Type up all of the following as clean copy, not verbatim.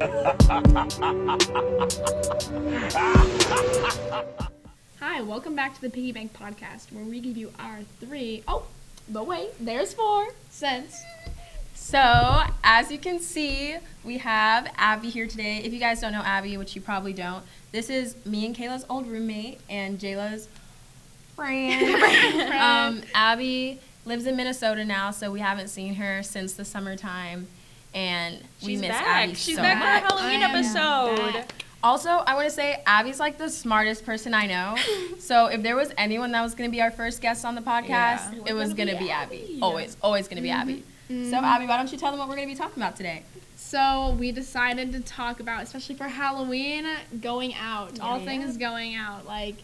Hi, welcome back to the Piggybank podcast, where we give you our but wait, there's 4 cents. So, as you can see, we have Abby here today. If you guys don't know Abby, which you probably don't, this is me and Kayla's old roommate and Jailah's friend. Abby lives in Minnesota now, so we haven't seen her since the summertime, and we miss Abby She's so back much. for our Halloween episode. Also, I want to say Abby's like the smartest person I know. So if there was anyone that was going to be our first guest on the podcast, it was going to be Abby. Always going to be Abby. So Abby, why don't you tell them what we're going to be talking about today? So we decided to talk about, especially for Halloween, going out. All things going out, like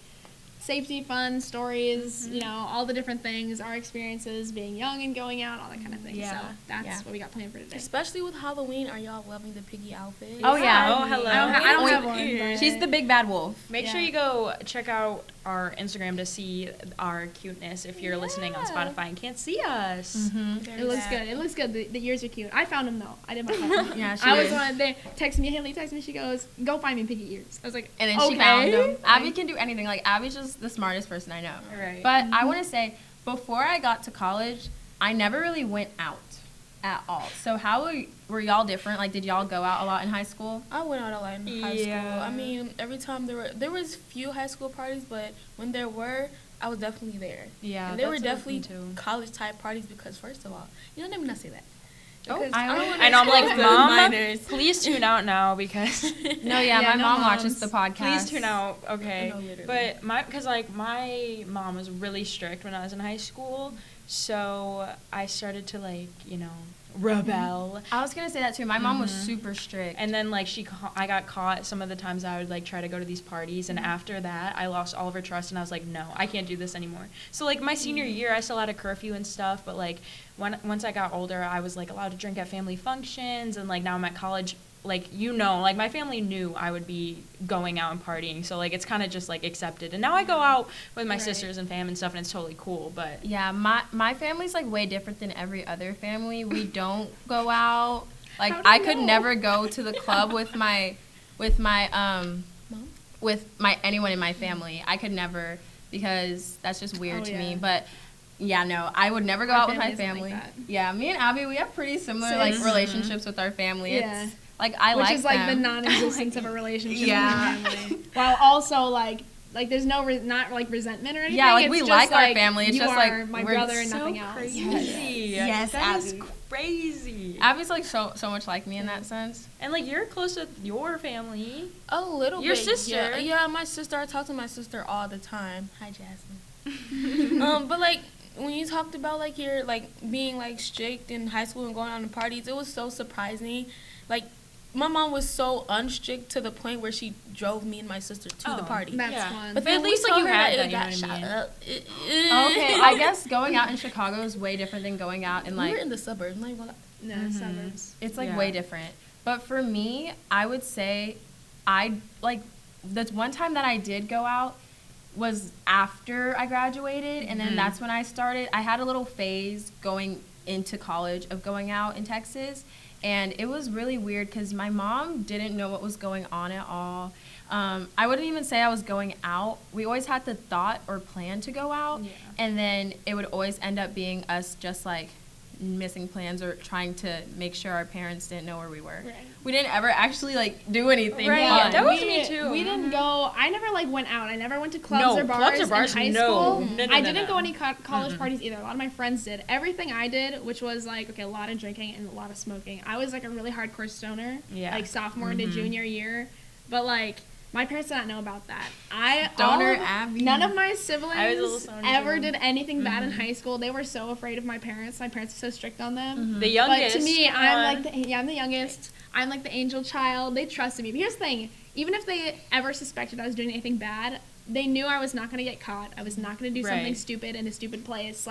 safety, fun, stories, you know, all the different things, our experiences being young and going out, all that kind of thing. Yeah. So that's what we got planned for today. Especially with Halloween, are y'all loving the piggy outfit? Oh, yeah. Oh, hello. I don't have one. But She's the big bad wolf. Make sure you go check out our Instagram to see our cuteness if you're listening on Spotify and can't see us. It looks good. It looks good. The ears are cute. I found them though. I did my homework. Yeah, she I was did. one. They texted me. Hailey texted me. She goes, "Go find me piggy ears." I was like, And then okay. she found them. Abby can do anything. Like, Abby's just the smartest person I know. Right. But I want to say, before I got to college, I never really went out at all. So how were y'all different? Like, did y'all go out a lot in high school? I went out a lot in high Yeah. school. I mean, every time there was few high school parties, but when there were, I was definitely there. Yeah, and they were that's definitely too. college type parties because first of all, let me not say that. Oh, Because I don't know. wanna I know, I'm like, expose the Mom, minors. please tune out now because No, yeah, my no mom moms. watches the podcast. please tune out, okay? No, literally. But my mom was really strict when I was in high school, so I started to rebel. I was gonna say that too. My mom was super strict. And then, I got caught some of the times I would, try to go to these parties. And after that, I lost all of her trust. And I was like, no, I can't do this anymore. So, my senior year, I still had a curfew and stuff. But, once I got older, I was, allowed to drink at family functions. And, now I'm at college. My family knew I would be going out and partying. So, it's kind of just, accepted. And now I go out with my sisters and fam and stuff. And it's totally cool. But Yeah, my family's way different than every other family. We don't go out. I could never go to the club with anyone in my family. I could never, because that's just weird Oh, to yeah. me. But yeah, no, I would never go Our out with my family isn't family. like that. Yeah, me and Abby, we have pretty similar Same. relationships with our family. Yeah. It's I Which like is them. the non-existence of a relationship Yeah. with your family. While also there's no not resentment or anything. Yeah, It's we just, like our family. It's you just are my we're brother and so nothing else. crazy. Yes, That is Abby. crazy. Abby's so much like me in that sense. And you're close with your family. A little Your bit. sister. Yeah, my sister. I talk to my sister all the time. Hi, Jasmine. But when you talked about your being strict in high school and going out to parties, it was so surprising. My mom was so unstrict to the point where she drove me and my sister to the party. That's Yeah. fun. But But then at we least, told you her had that that, it you got know shot what I mean? up. Okay, I guess going out in Chicago is way different than going out in we were in the suburbs. Not even No, suburbs. It's Yeah. way different. But for me, I would say the one time that I did go out was after I graduated, and then that's when I had a little phase going into college of going out in Texas, and it was really weird because my mom didn't know what was going on at all. I wouldn't even say I was going out. We always had the thought or plan to go out, and then it would always end up being us just missing plans or trying to make sure our parents didn't know where we were. Right. We didn't ever actually do anything Right. fun. That was me too. We didn't go. I never went out. I never went to clubs No, or bars clubs or bars, in high no. school. No, no, I no, didn't no. go any college parties either. A lot of my friends did. Everything I did, which was a lot of drinking and a lot of smoking. I was a really hardcore stoner. Yeah. Sophomore into junior year, but my parents did not know about that. Stoner Abby. None of my I was a siblings little stoner ever too. did anything bad in high school. They were so afraid of my parents. My parents were so strict on them. The But youngest. to me, come I'm on. I'm the youngest. I'm the angel child. They trusted me. But here's the thing: even if they ever suspected I was doing anything bad, they knew I was not going to get caught. I was not going to do something Right. stupid in a stupid place.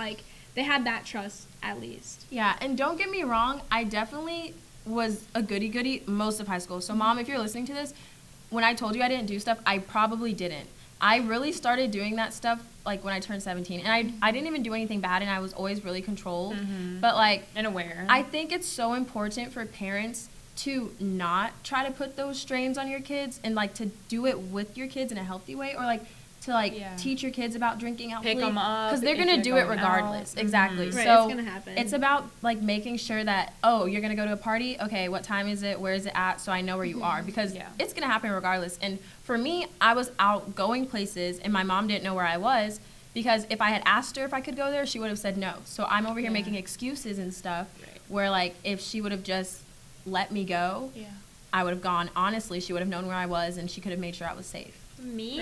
They had that trust at least. Yeah, and don't get me wrong, I definitely was a goody-goody most of high school. So, Mom, if you're listening to this, when I told you I didn't do stuff, I probably didn't. I really started doing that stuff when I turned 17, and I didn't even do anything bad, and I was always really controlled. But And aware. I think it's so important for parents to not try to put those strains on your kids and like to do it with your kids in a healthy way, or like to like teach your kids about drinking healthily, pick them up because they're gonna do it regardless. Exactly. Right, So it's gonna happen. it's about like making sure that, oh, you're gonna go to a party, okay, what time is it, where is it at, so I know where you are, because it's gonna happen regardless. And for me, I was out going places and my mom didn't know where I was, because if I had asked her if I could go there, she would have said no. So I'm over here making excuses and stuff, where like if she would have just let me go, I would have gone. Honestly, she would have known where I was and she could have made sure I was safe. Me,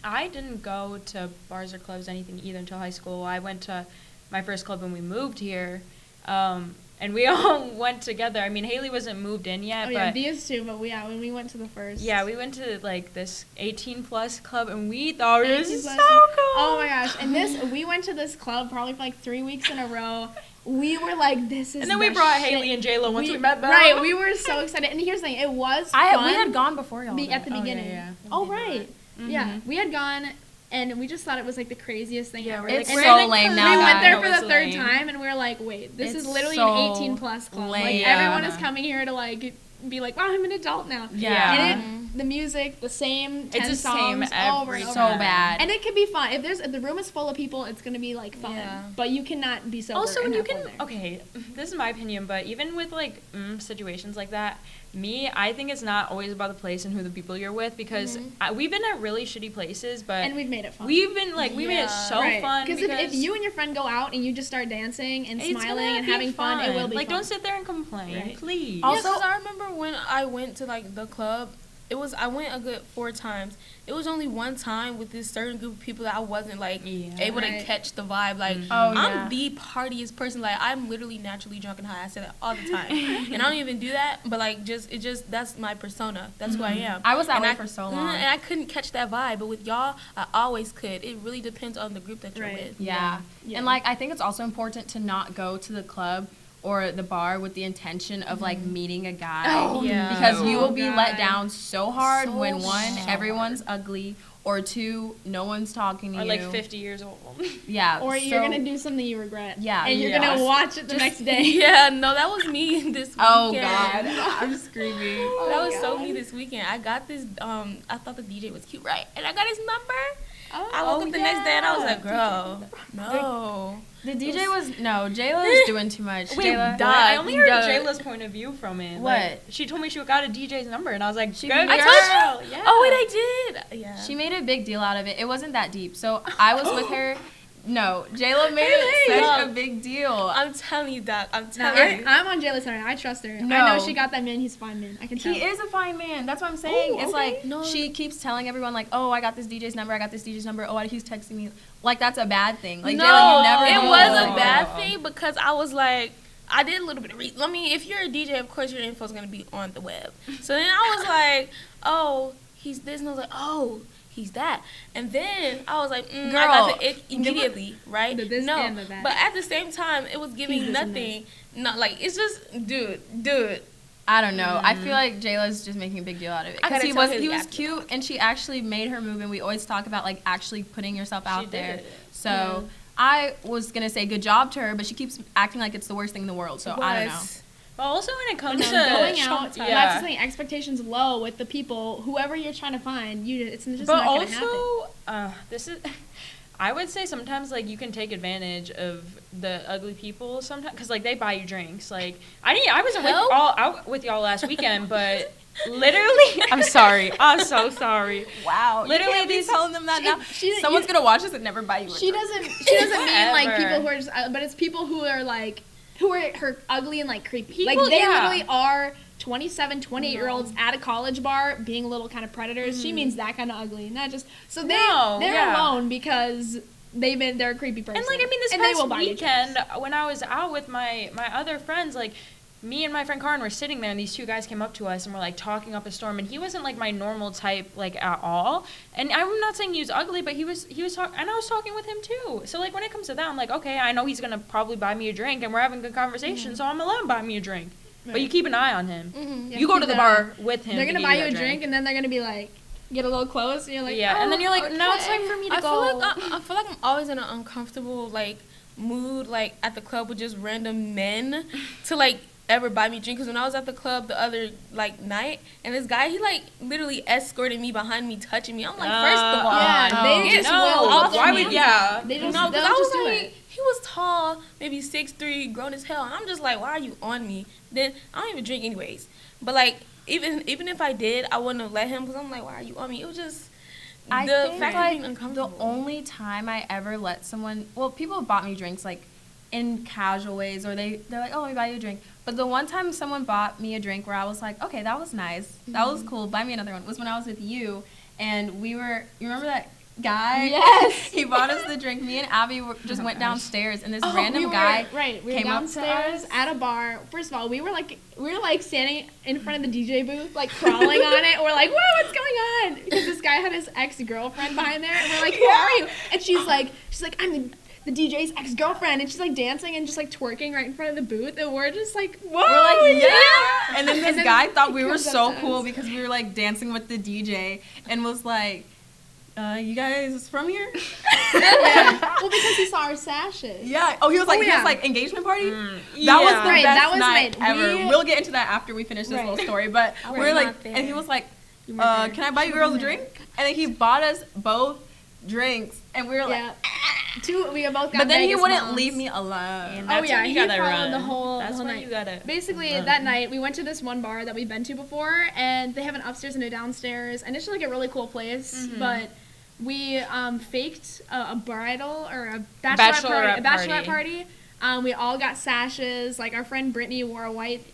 I didn't go to bars or clubs, anything either until high school. I went to my first club when we moved here, and we all went together. I mean, Hailey wasn't moved in yet, but these two. But when we went to the first, we went to like this 18+ club, and we thought it was so cool. Oh my gosh! And we went to this club probably for like 3 weeks in a row. We were like, this is. And then we brought Hailey and Jailah once we met them. Right, we were so excited. And here's the thing, it was fun. We had gone before y'all. At the beginning. Oh right. Mm-hmm. Yeah, we had gone. And we just thought it was like the craziest thing ever. It's like, so lame now. We went there for guys. the third time, and we were like, "Wait, this is literally so an 18+ club. lame. Like everyone is coming here to like be like, wow, I'm an adult now." Yeah. And the music, the same 10 It's the songs same over and every over. So bad. And it could be fun if the room is full of people. It's gonna be like fun. Yeah. But you cannot be sober. Also, and you have fun can. there. Okay, this is my opinion, but even with like situations like that, I think it's not always about the place and who the people you're with, because we've been at really shitty places, but and we've made it fun. We've been like we made it so fun because if you and your friend go out and you just start dancing and smiling and having fun, it will be like fun. Don't sit there and complain, please. Also, I remember when I went to like the club. I went a good 4 times. It was only one time with this certain group of people that I wasn't like able to catch the vibe. Like I'm the partiest person. Like I'm literally naturally drunk and high. I say that all the time, and I don't even do that. But like that's my persona. That's who I am. I was that way for so long, and I couldn't catch that vibe. But with y'all, I always could. It really depends on the group that you're with. Yeah, and like I think it's also important to not go to the club or the bar with the intention of like meeting a guy, because you will be let down so hard when one, everyone's ugly, or 2, no one's talking to you, or like 50 years old. Or you're gonna do something you regret. Yeah, and you're gonna watch it the next day. Yeah, no, that was me this weekend. Oh God, I'm screaming. That was so me this weekend. I got this. I thought the DJ was cute, right? And I got his number. I woke up the next day and I was like, girl, no. The DJ Jailah is doing too much. Wait, I only heard Jailah's point of view from it. What? Like, she told me she got a DJ's number, and I was like, I told you. Yeah. Oh, wait, I did. Yeah. She made a big deal out of it. It wasn't that deep. So I was with her. No, Jailah made it such a big deal. I'm telling you, Doc. I'm telling you. I'm on Jailah's side. I trust her. No. I know she got that man. He's a fine man. I can tell. He is a fine man. That's what I'm saying. Ooh, it's like she keeps telling everyone like, oh, I got this DJ's number. I got this DJ's number. Oh, he's texting me. Like that's a bad thing. Like no, Jailah, you never. It was a bad thing because I was like, I did a little bit of research. I mean, if you're a DJ, of course your info is gonna be on the web. So then I was like, oh, he's this, and I was like, oh, he's that. And then I was like, I got the ick immediately, right? No, but at the same time, it was giving nothing. Not like it's just, dude. I don't know. I feel like Jailah's just making a big deal out of it because he was cute, and she actually made her move. And we always talk about like actually putting yourself out there. So I was gonna say good job to her, but she keeps acting like it's the worst thing in the world. So I don't know. But also when it comes to going out, that's the thing. Expectations low with the people, whoever you're trying to find. It's just not going to happen. But also, this is. I would say sometimes like you can take advantage of the ugly people sometimes because like they buy you drinks. Like I wasn't out with y'all last weekend, but literally, I'm so sorry. Wow, literally, you can't be telling them that now. Someone's gonna watch this and never buy you. She doesn't mean like people who are just, but it's people who are like. Who are her ugly and like creepy. People, like they literally are 27, 28-year-olds at a college bar being little kind of predators. She means that kind of ugly, not just so they're alone because they're a creepy person. And like I mean this past weekend when I was out with my other friends, like me and my friend Karin were sitting there and these 2 guys came up to us and were like talking up a storm, and he wasn't like my normal type like at all. And I'm not saying he was ugly, but he was talking, and I was talking with him too. So like when it comes to that, I'm like, okay, I know he's gonna probably buy me a drink and we're having a good conversation, so I'm gonna let him buy me a drink. Right. But you keep an eye on him. Mm-hmm. You go to the bar with him. They're gonna buy you a drink and then they're gonna be like get a little close and you're like, and then you're like, okay. Now it's time for me to go. I feel like I'm always in an uncomfortable like mood like at the club with just random men to like ever buy me a drink. Because when I was at the club the other, like, night, and this guy, he, like, literally escorted me behind me, touching me. I'm like, first of all. Yeah, they just will. Why would, They just, No, because they'll I was just do like, it. he was tall, maybe 6'3", grown as hell. And I'm just like, why are you on me? Then I don't even drink anyways. But, like, even if I did, I wouldn't have let him because I'm like, why are you on me? It was just I the think, fact of being uncomfortable. the only time I ever let someone, well, people have bought me drinks, like, in casual ways, or they're like, oh, let me buy you a drink. But the one time someone bought me a drink where I was like, okay, that was nice. That was cool. Buy me another one. Was when I was with you, and you remember that guy? Yes. He bought us the drink. Me and Abby just went downstairs, and this random guy we were came downstairs up to us at a bar. First of all, we were like standing in front of the DJ booth, like crawling on it. We're like, whoa, what's going on? Because this guy had his ex-girlfriend behind there, and we're like, who are you? And she's like, I'm the DJ's ex-girlfriend, and she's like dancing and just like twerking right in front of the booth, and we're just like, whoa, we're like, yeah. And then this guy thought we were comes up so to cool us. because we were like dancing with the DJ, and was like, you guys from here? Yeah. Well, because he saw our sashes. Yeah. Oh, he was like, engagement party? That was the Right, best that was night my- ever. We'll get into that after we finish this little story. But we were like, not there. and he was like, can I buy you girls a drink? And then he bought us both drinks, and we were like, we both got but then he Vegas wouldn't moms. leave me alone. And Oh that's yeah, when he you gotta followed run. the whole That's whole when night. you gotta Basically, run. that night we went to this one bar that we've been to before, and they have an upstairs and a downstairs, and it's just like a really cool place. But we faked a bridal or a bachelorette party. We all got sashes. Like our friend Brittany wore a white.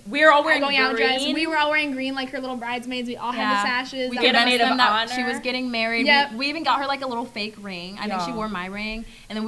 We were all wearing going out green. dress. We were all wearing green, like her little bridesmaids. We all had the sashes. We That get was a maid awesome. of honor. She was getting married. Yep. We even got her like a little fake ring. I think she wore my ring. And then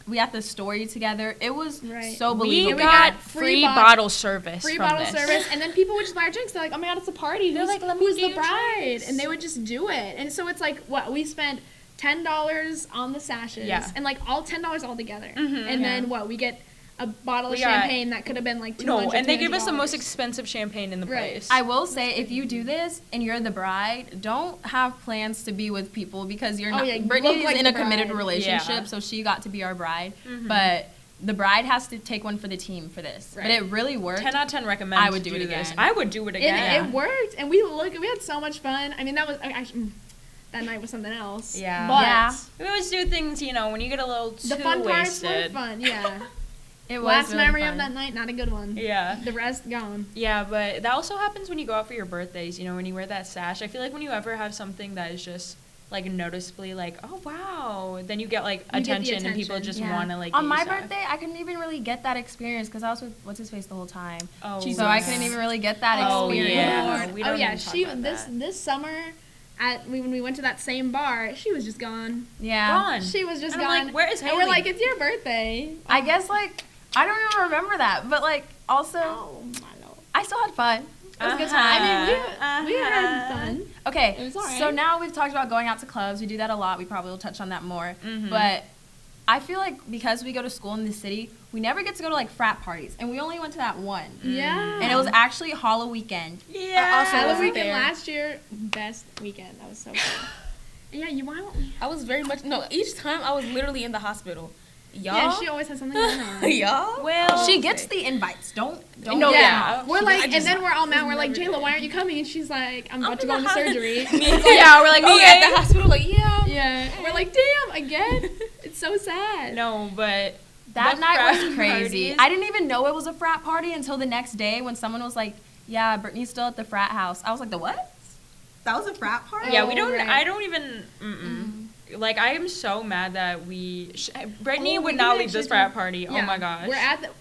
we had the story together. It was so We believable. got free bottle service. Free from bottle this. service, and then people would just buy our drinks. They're like, "Oh my god, it's a party! They're like, "Let me who's get the you bride?" drinks. And they would just do it. And so it's like, what we spent $10 on the sashes, and like all $10 all together, and then we get a bottle of champagne that could have been like $200. No, and they give us the most expensive champagne in the place. I will say, if you do this and you're the bride, don't have plans to be with people because you're not. Brittany is in a committed relationship, so she got to be our bride, but the bride has to take one for the team for this. But it really worked. 10 out of 10 recommend. I would do it again. I would do it again. It worked, and we had so much fun. I mean, that was actually. That night was something else. Yeah. But we always do things, when you get a little too the fun parts were wasted. fun, yeah. It was Last really memory fun. of that night, not a good one. Yeah. The rest gone. Yeah, but that also happens when you go out for your birthdays, when you wear that sash. I feel like when you ever have something that is just, like, noticeably, like, oh, wow, then you get, like, attention and people just want to, like, on get my you stuff. birthday, I couldn't even really get that experience because I was with what's-his-face the whole time. Oh, so I couldn't even really get that experience. Yeah. We don't even talk she about that. this summer when we went to that same bar, she was just gone. Yeah. Gone. She was just And gone. I'm like, where is Hailey? And we're like, it's your birthday. I guess, like, I don't even remember that, but, like, also, I still had fun. It was a good time. I mean, we had fun. Okay, It was all right. so now we've talked about going out to clubs. We do that a lot. We probably will touch on that more. But I feel like because we go to school in the city, we never get to go to, like, frat parties. And we only went to that one. Yeah. And it was actually Halloween weekend. Yeah. Halloween weekend there. last year, best weekend. That was so cool. Yeah, why don't we? I was very much each time I was literally in the hospital. Y'all? Yeah, she always has something going on. Y'all? Well, She gets the invites. Don't. No, yeah. We're like, and then we're all mad. We're like, Jailah, why aren't you coming? And she's like, I'm about to go into surgery. yeah, we're like, Me okay. at the hospital, like, yeah. Yeah. We're like, damn, again? It's so sad. No, but That the night frat was crazy. parties- I didn't even know it was a frat party until the next day when someone was like, yeah, Brittany's still at the frat house. I was like, the what? That was a frat party? Yeah, Oh, right. I don't even, Like, I am so mad that Brittany would not leave this frat party. Yeah. Oh my gosh.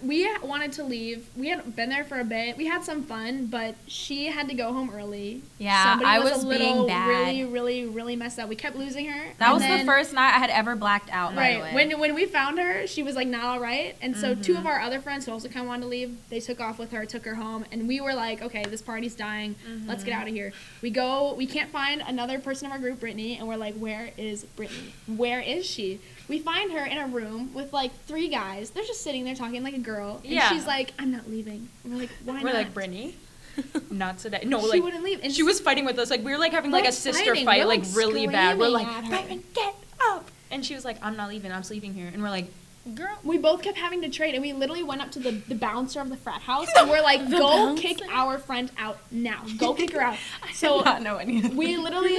We wanted to leave. We had been there for a bit. We had some fun, but she had to go home early. Yeah, Somebody I was was a little being bad. really, really, really messed up. We kept losing her. That was the first night I had ever blacked out, by the way. Right. When we found her, she was like not all right. And so two of our other friends who also kind of wanted to leave, they took off with her, took her home, and we were like, okay, this party's dying. Let's get out of here. We can't find another person of our group, Brittany, and we're like, where is Brittany? Where is she? We find her in a room with like 3 guys. They're just sitting there talking like a girl. And she's like, I'm not leaving. And we're like, why not? We're like, Brittany, not today. No, she like, wouldn't leave. And she was fighting with us. Like, we were like having like a sister fighting. fight, We're, like really bad. We're screaming like, at her. Brittany, get up. And she was like, I'm not leaving. I'm sleeping here. And we're like, Girl. We both kept having to trade, and we literally went up to the bouncer of the frat house, and we're like, go kick our friend out now. Go kick her out. So I did not know any of this. we literally,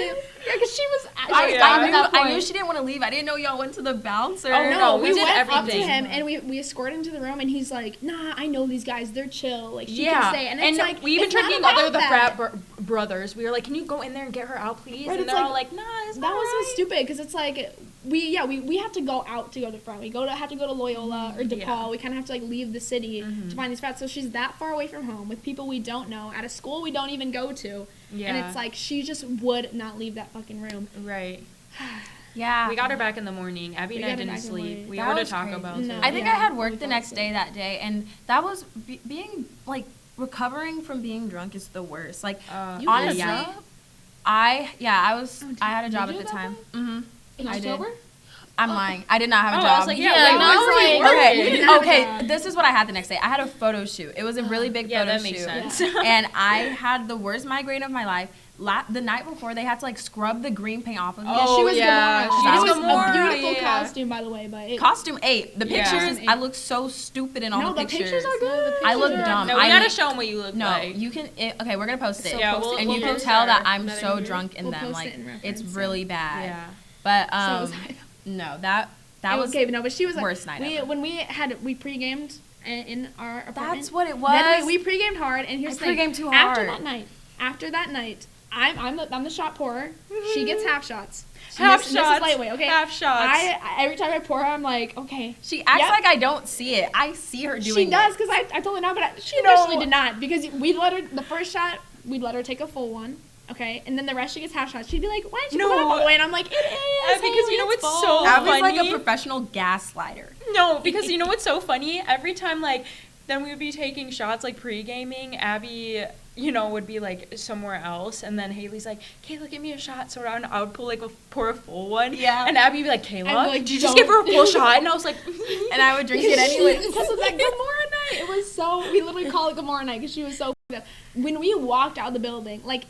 because she was I knew she didn't want to leave. I didn't know y'all went to the bouncer. Oh, no, we did went everything. up to him, and we escorted him to the room, and he's like, nah, I know these guys. They're chill. Like, she can stay. And it's like, we even it's tried not getting about other the that. frat brothers. We were like, can you go in there and get her out, please? Right, And it's they're like, all like, nah, it's that not was right. so stupid, because it's like, we have to go out to go to the front. We have to go to Loyola or DePaul. Yeah. We kind of have to like leave the city to find these frats. So she's that far away from home with people we don't know at a school we don't even go to. Yeah. And it's like she just would not leave that fucking room. Right. Yeah. We got her back in the morning. Abby and I got her didn't back in the sleep. morning. We That ordered was Taco crazy. Bell too. No. I think Yeah, I had we work the fell next asleep. day that day, and that was being like recovering from being drunk is the worst. Like You had a honestly, job? I Oh, had a did job you at the have that time. day? Mm-hmm. In I did. October? I'm lying. I did not have a Oh, job. I was like, yeah, Yeah, wait, no, what I were was you like, working? we didn't have a Okay, job. this is what I had the next day. I had a photo shoot. It was a really big Yeah, photo that makes shoot. sense. And I had the worst migraine of my life. The night before, they had to like scrub the green paint off of me. Yeah, she was yeah. Gamora. She That was was Gamora, a beautiful yeah. costume, by the way. But it, Costume 8. The Yeah. pictures, I look so stupid in all no, the pictures. are good. I look Pictures are dumb. No, we I gotta need- show them what you look No, like. you can. Okay, we're gonna post it. Yeah, post it. and We'll you can post tell that our- I'm that so in drunk in We'll them. post Like it in reference, it's so. really bad. Yeah. But So was no, that was okay, but no, but she was like, worst night ever. when we pre-gamed in our apartment. That's what it was. Then we pre-gamed hard, and here's I the thing. pre-gamed too After hard. that night, I'm the shot pourer. She gets half shots. Half This shots. is lightweight, okay? Half shots. I every time I pour her, I'm like, okay. She acts Yep. like I don't see it. I see her doing She it. does, because I told her no, but she No. initially did not, because we'd let her, the first shot, we'd let her take a full one, okay? And then the rest she gets half shots. She'd be like, why didn't you No. put it all the way? And I'm like, it is. Because you know Haley, what's it's so full. Abby's like a funny? professional gaslighter. No, because you know what's so funny? Every time, like, then we would be taking shots, like, pre-gaming, Abby, you know, would be, like, somewhere else, and then Haley's like, Kayla, give me a shot, so I would pour a full one, Yeah. and Abby would be like, Kayla, I'd be like, did you just give her a full shot? And I was like, And I would drink it anyway. Because of that Gamora night. It was so, we literally call it Gamora night, because she was so f***ed up. When we walked out of the building, like,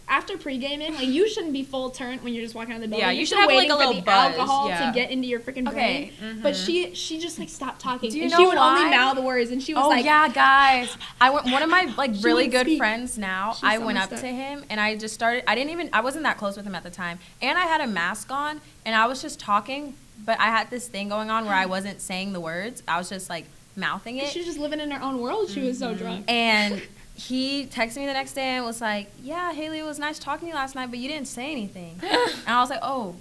after pre-gaming, like, you shouldn't be full turn when you're just walking out of the building. Yeah, You're you should still have, like, waiting a for little the buzz, alcohol yeah. to get into your freaking brain. Okay. But she just, like, stopped talking. Do you and know she would why? only mouth the words, and she was Oh like, yeah, guys. One of my like She really wouldn't good speak. friends now. She's I so went messed up up. to him and I just started. I wasn't that close with him at the time, and I had a mask on and I was just talking, but I had this thing going on where I wasn't saying the words. I was just like mouthing it. she was just living in her own world. She was so drunk. And he texted me the next day and was like, "Yeah, Haley, it was nice talking to you last night, but you didn't say anything." And I was like, "Oh."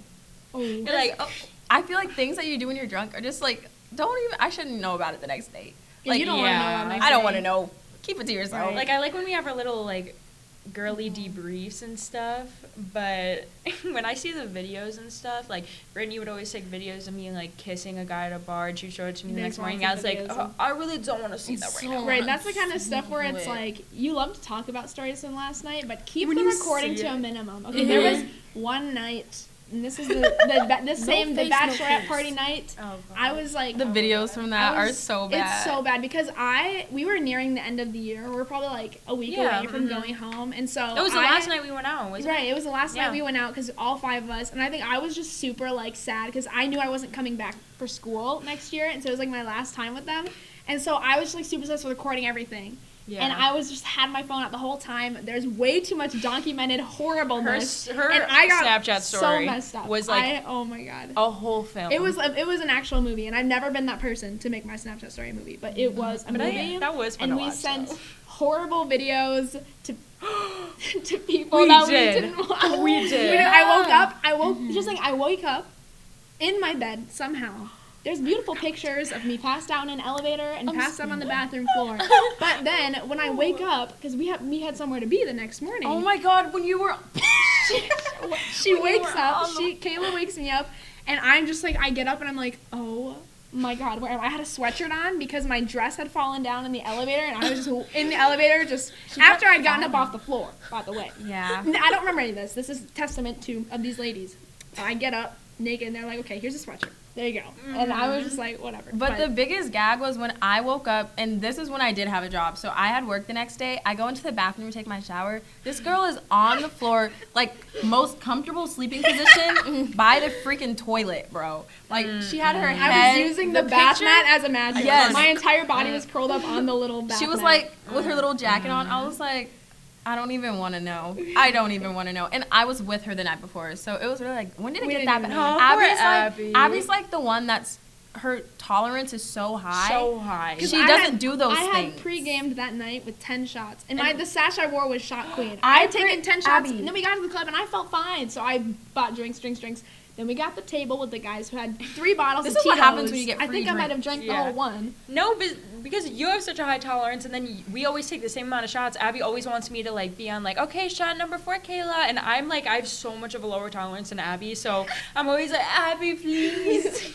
Oh. you're like, oh. I feel like things that you do when you're drunk are just like, I shouldn't know about it the next day. Yeah, Like, you don't yeah. want to know. Next I don't day. want to know. Keep it to yourself. Right. Like, I like when we have our little, like, girly debriefs and stuff, but when I see the videos and stuff, like, Brittany would always take videos of me, like, kissing a guy at a bar, and she'd show it to me the next morning. I was like, oh, I really don't want to see that right now. Right, that's the kind of stuff where it's like, you love to talk about stories from last night, but keep the you recording see to a it. minimum. Okay, there was one night, and this is the face, no bachelorette case. party night. Oh, God. I was like, The videos from that are so bad. It's so bad because we were nearing the end of the year. We're probably like a week Yeah, away from going home, and so That was the last night we went out, wasn't Right, it was the last Yeah. night we went out because all 5 of us, and I think I was just super like sad because I knew I wasn't coming back for school next year, and so it was like my last time with them, and so I was just like super obsessed with recording everything. Yeah. And I was just had my phone out the whole time. There's way too much documented horribleness. Her and I got Snapchat story so messed up. was like oh my god. a whole film. It was an actual movie, and I've never been that person to make my Snapchat story a movie, but it was a movie. that was fun and to we watch, sent though. horrible videos to to people We that did. we didn't want. We did. I woke just like I wake up in my bed somehow. There's beautiful pictures of me passed out in an elevator and passed out on the bathroom floor. But then when I wake up, because we had somewhere to be the next morning. Oh my god, when you were She wakes were up. on the- Kayla wakes me up, and I'm just like I get up and I'm like, oh my god, where am I? I had a sweatshirt on because my dress had fallen down in the elevator, and I was just in the elevator just after I'd gotten up off the floor. By the way, Yeah. I don't remember any of this. This is testament of these ladies. I get up. naked, and they're like, okay, here's a sweatshirt. There you go. And I was just like, whatever. But the biggest gag was when I woke up, and this is when I did have a job. So I had work the next day. I go into the bathroom to take my shower. This girl is on the floor, like, most comfortable sleeping position by the freaking toilet, bro. Like, she had her head. I was using the bath mat as a mattress. Yes. My entire body was curled up on the little bath She was mat. like, with her little jacket on, I was like, I don't even want to know. I don't even want to know. And I was with her the night before, so it was really like, when did it get that bad? Abby's like the one that's, her tolerance is so high. So high. She doesn't do those things. I had pre-gamed that night with 10 shots. And the sash I wore was Shot Queen. I I had taken 10 shots, Abby. and then we got to the club, and I felt fine. So I bought drinks. Then we got the table with the guys who had 3 bottles of Tito's. This is what happens when you get free I think I might have drank the Yeah. whole one. No, because you have such a high tolerance, and then we always take the same amount of shots. Abby always wants me to, like, be on, like, okay, shot number 4, Kayla. And I'm, like, I have so much of a lower tolerance than Abby, so I'm always like, Abby, please.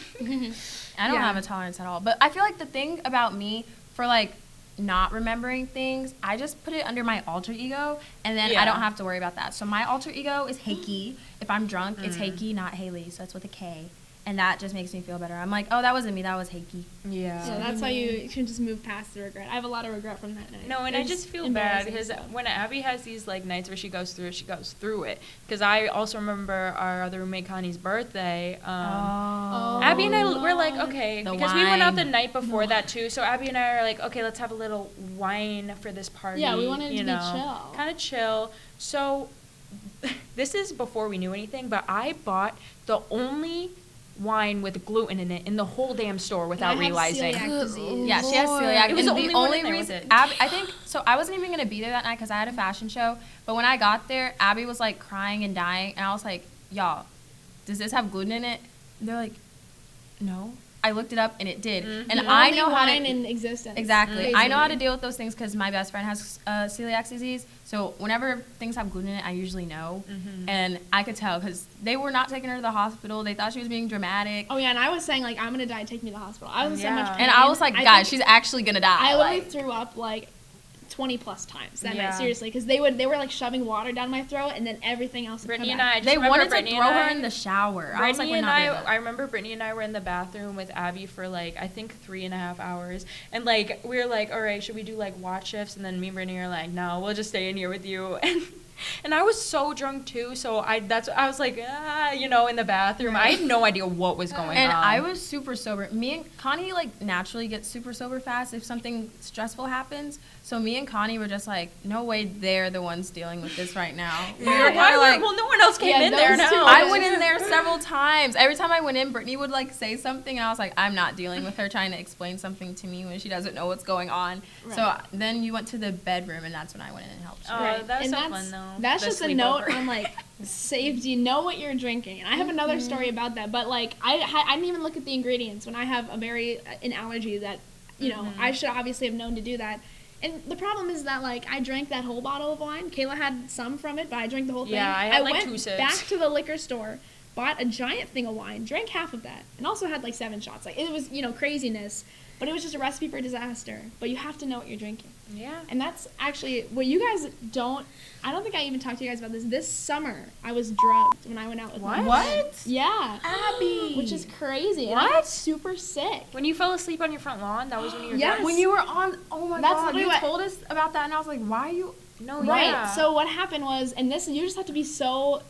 I don't have a tolerance at all. But I feel like the thing about me for, like, not remembering things, I just put it under my alter ego, and then I don't have to worry about that. So my alter ego is Hailey. If I'm drunk, it's Hailey, not Hailey. So it's with a K. And that just makes me feel better. I'm like, oh, that wasn't me. That was Hailey. Yeah. So that's how you can just move past the regret. I have a lot of regret from that night. No, and I just feel bad because when Abby has these, like, nights where she goes through it. Because I also remember our other roommate Connie's birthday. Abby and I were like, okay, because we went out the night before that too. So Abby and I are like, okay, let's have a little wine for this party. Yeah, we wanted it to be chill. Kind of chill. So this is before we knew anything, but I bought the only wine with gluten in it in the whole damn store without realizing. Yeah, she has celiac. It was and the only reason. Abby, I think so. I wasn't even gonna be there that night because I had a fashion show. But when I got there, Abby was like crying and dying, and I was like, "Y'all, does this have gluten in it?" And they're like, "No." I looked it up and it did, and I know how to. In existence. Exactly, Crazy. I know how to deal with those things because my best friend has celiac disease. So whenever things have gluten in it, I usually know, and I could tell because they were not taking her to the hospital. They thought she was being dramatic. Oh yeah, and I was saying like, I'm gonna die. Take me to the hospital. I was in so much pain. And I was like, guys, she's actually gonna die. I literally threw up like 20 plus times that night, seriously, because they were like shoving water down my throat, and then everything else would Brittany come and back. I just they wanted Brittany to throw her in the shower. I was like, we're not doing that. I remember Brittany and I were in the bathroom with Abby for like, I think 3.5 hours. And like, we were like, all right, should we do like watch shifts? And then me and Brittany are like, no, we'll just stay in here with you. And I was so drunk too, so I was like, in the bathroom. I had no idea what was going on. And I was super sober. Me and Connie like naturally get super sober fast if something stressful happens. So me and Connie were just like, no way they're the ones dealing with this right now. We were kind of like, well, no one else came in there now. I went in there several times. Every time I went in, Brittany would like say something, and I was like, I'm not dealing with her trying to explain something to me when she doesn't know what's going on. Right. So then you went to the bedroom, and that's when I went in and helped you. Oh, that was so fun though. That's just a note on like safety. Know what you're drinking. And I have another story about that, but like I didn't even look at the ingredients when I have an allergy that I should obviously have known to do that. And the problem is that like I drank that whole bottle of wine. Kayla had some from it, but I drank the whole thing. Yeah, I had like went 2 sips. back to the liquor store, bought a giant thing of wine, drank half of that, and also had like 7 shots. Like it was craziness. But it was just a recipe for disaster. But you have to know what you're drinking. Yeah. And that's actually what you guys don't. I don't think I even talked to you guys about this. This summer, I was drugged when I went out with my friends. What? Yeah. Abby. Which is crazy. What? And I got super sick. When you fell asleep on your front lawn, that was when you were Yes. When you were on, oh my That's God, literally you what- told us about that, and I was like, why are you? No, Right. yeah. So what happened was, and this, you just have to be so.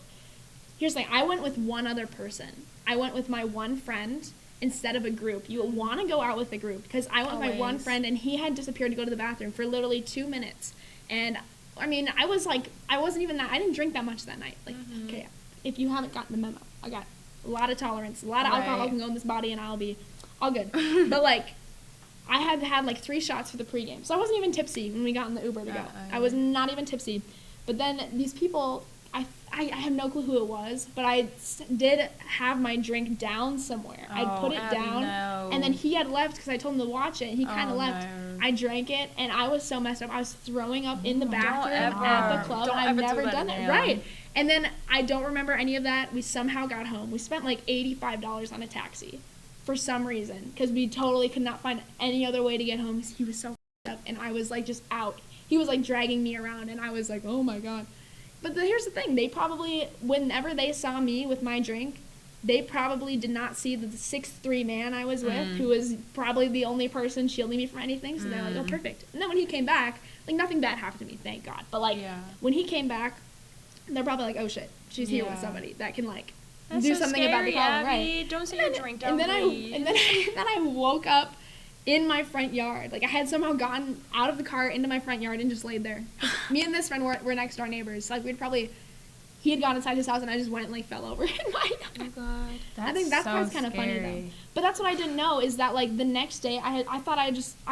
Here's the thing. I went with one other person. I went with my one friend instead of a group. You want to go out with a group because I went with my one friend, and he had disappeared to go to the bathroom for literally 2 minutes. And I mean, I wasn't even that. I didn't drink that much that night. Like, okay, if you haven't gotten the memo, I got a lot of tolerance, a lot of alcohol can go in this body, and I'll be all good. But like, I had like 3 shots for the pregame, so I wasn't even tipsy when we got in the Uber to go. I was not even tipsy. But then these people, I have no clue who it was, but I did have my drink down somewhere. I'd put it Abby, down, no. and then he had left because I told him to watch it, and he kind of left. No. I drank it, and I was so messed up. I was throwing up in the bathroom ever. at the club, Don't and I've ever do never that done it. again. Right. And then I don't remember any of that. We somehow got home. We spent like $85 on a taxi for some reason because we totally could not find any other way to get home. He was so up, and I was like just out. He was like dragging me around, and I was like, oh my God. But here's the thing. They probably, whenever they saw me with my drink, they probably did not see the 6'3" man I was with, who was probably the only person shielding me from anything. So they're like, oh, perfect. And then when he came back, like, nothing bad happened to me, thank God. But, like, when he came back, they're probably like, oh, shit, she's here with somebody that can, like, do so something about the problem. Abby. Right. Don't say you drink down, and then I woke up in my front yard. Like, I had somehow gotten out of the car into my front yard and just laid there. Me and this friend were next door neighbors. Like, he had gone inside his house, and I just went and, like, fell over in my yard. Oh, God. I think that part's kind of funny, though. But that's what I didn't know, is that, like, the next day, I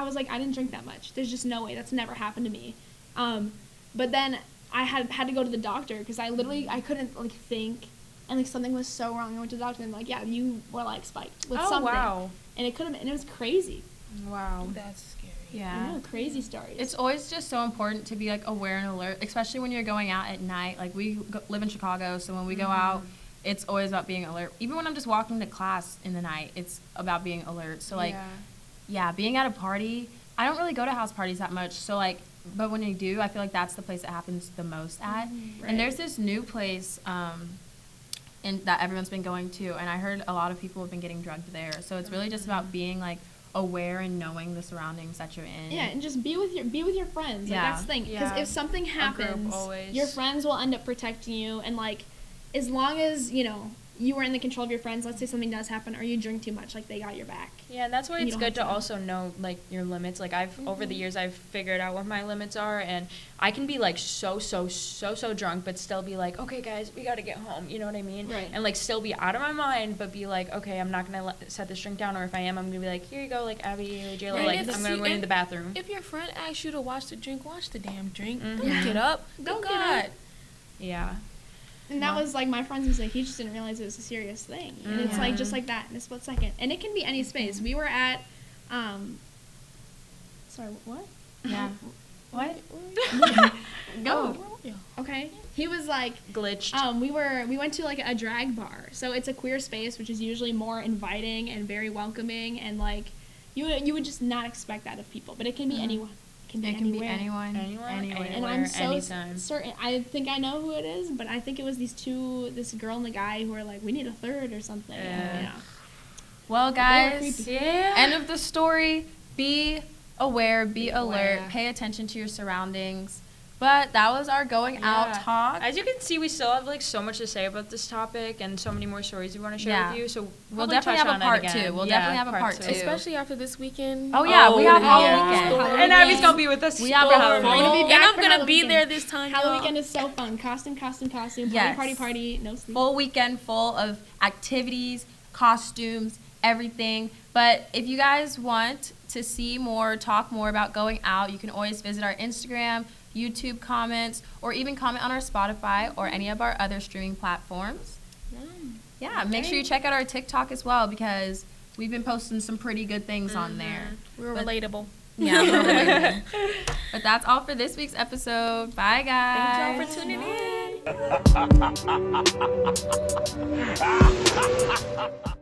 was like, I didn't drink that much. There's just no way. That's never happened to me. But then I had to go to the doctor, because I couldn't, like, think, and, like, something was so wrong. I went to the doctor, and they're like, yeah, you were, like, spiked with something. Wow. And it could have been, and it was crazy. Wow. That's scary. Yeah. I know, crazy stories. It's always just so important to be, like, aware and alert, especially when you're going out at night. Like, we live in Chicago, so when we go out, it's always about being alert. Even when I'm just walking to class in the night, it's about being alert. So, like, being at a party, I don't really go to house parties that much. So, like, but when I do, I feel like that's the place it happens the most at. Right. And there's this new place that everyone's been going to, and I heard a lot of people have been getting drugged there. So it's really just about being, like, aware and knowing the surroundings that you're in. Yeah, and just be with your friends. Like, that's the thing. Because if something happens, your friends will end up protecting you. And, like, as long as, you know, you are in the control of your friends, let's say something does happen or you drink too much, like, they got your back. Yeah, and that's why it's good to also know, like, your limits. Like, over the years, I've figured out what my limits are, and I can be, like, so drunk, but still be like, okay, guys, we gotta get home, you know what I mean? Right. And, like, still be out of my mind, but be like, okay, I'm not gonna set this drink down, or if I am, I'm gonna be like, here you go, like, Abby or Jailah, like, I'm gonna go in the bathroom. If your friend asks you to watch the drink, watch the damn drink. Don't get up. Don't get get up. Yeah. And that was, like, my friend's mistake. He just didn't realize it was a serious thing. And it's, like, just like that in a split second. And it can be any space. We were at, sorry, what? Yeah. What? Go. Okay. He was, like, Glitched. We went to, like, a drag bar. So it's a queer space, which is usually more inviting and very welcoming. And, like, you would just not expect that of people. But it can be anyone. It can be anyone. Anywhere, and I'm so anytime. certain. I think I know who it is, but I think it was this girl and the guy who were like, we need a third or something. Yeah. Well, guys, creepy. end of the story. Be aware, be alert, pay attention to your surroundings. But that was our going out talk. As you can see, we still have, like, so much to say about this topic and so many more stories we want to share with you. So we'll definitely have a part 2. We'll definitely have a part 2. Especially after this weekend. Oh, yeah. We have Halloween weekend. And Abby's going to be with us. We have a Halloween. And I'm going to be there this time, Halloween weekend is so fun. Costume. Party. No sleep. Full weekend full of activities, costumes, everything. But if you guys want to see more, talk more about going out, you can always visit our Instagram, YouTube comments, or even comment on our Spotify or any of our other streaming platforms. Yeah, make sure you check out our TikTok as well, because we've been posting some pretty good things on there. We're relatable. Yeah, we're relatable. But that's all for this week's episode. Bye, guys. Thank y'all for tuning in.